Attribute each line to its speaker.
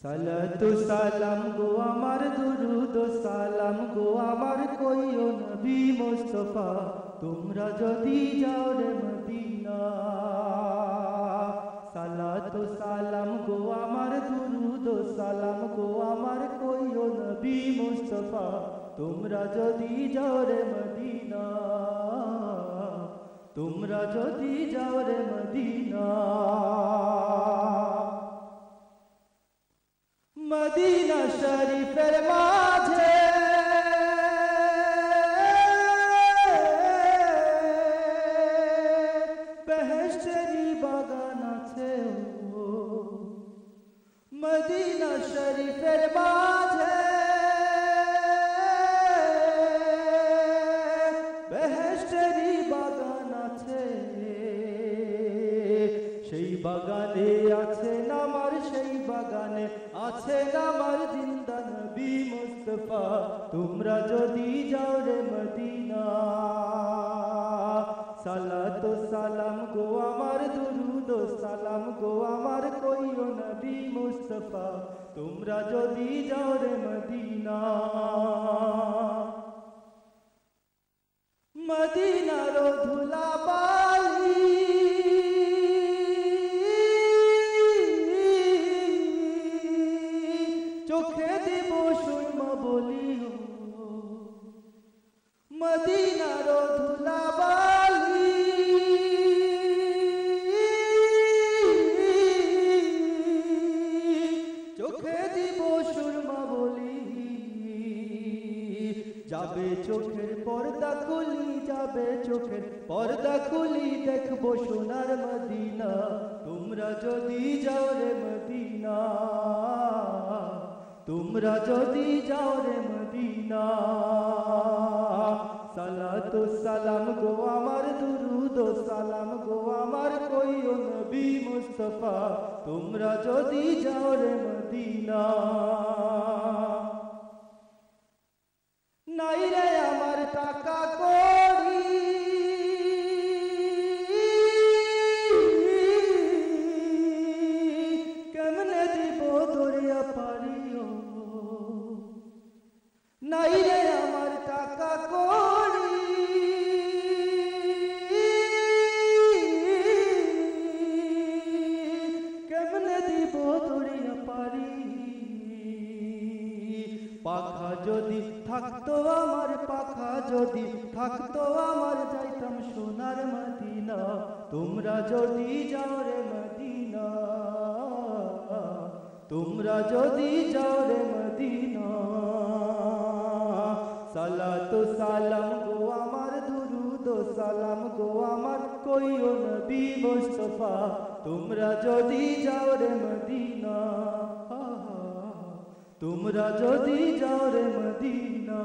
Speaker 1: সালাতু সালাম গো আমার দুরুদ সালাম গো আমার কইও নবী মুস্তাফা তোমরা যদি যাও রে মদিনা সালাতু সালাম গো আমার দুরুদ সালাম গো আমার কইও নবী মুস্তাফা তোমরা যদি যাও রে মদিনা তোমরা যদি যাও রে মদিনা মদিনা শরীফের মাঝে বেহেশতেরি বাগান আছে মদিনা শরীফের মাঝে বেহেশতেরি বাগান আছে সেই বাগানে আছে নামার সেই বাগানে আছে নামার জিন্দা নবী মুস্তাফা তোমরা যদি যাও রে মদিনা সালাতু সালাম গো আমার দুরুদ সালাম গো আমার কইও নবী মুস্তাফা তোমরা যদি যাও রে মদিনা মদিনার ধুলা বালি চোখে দেব সুরমা বলি মদিনার ধুলা বালি চোখে দেব সুরমা বলি যাবে চোখের পর্দা খুলি যাবে চোখের পর্দা খুলি দেখবো সোনার মদিনা তোমরা যদি যাও রে মদিনা তোমরা যদি যাও রে মদিনা সালাতু সালাম গো আমার দুরুদ সালাম গো আমার কইও নবী মুস্তাফা তোমরা যদি যাও রে মদিনা নাই রে আমার টাকা কড়ি কেমনে দিব দরিয়া পারিও নাই রে আমার টাকা কড়ি কেমনে দিব দরিয়া পারি পাখা যদি থাকতো আমার পাখা যদি থাকতো আমার যাইতাম সোনার মদিনা তোমরা যদি যাও রে মদিনা তোমরা যদি যাও রে মদিনা সালাতু সালাম গো আমার দুরুদ সালাম গো আমার কইও নবী মুস্তাফা তোমরা যদি যাও রে মদিনা তোমরা যদি যাও রে মদিনা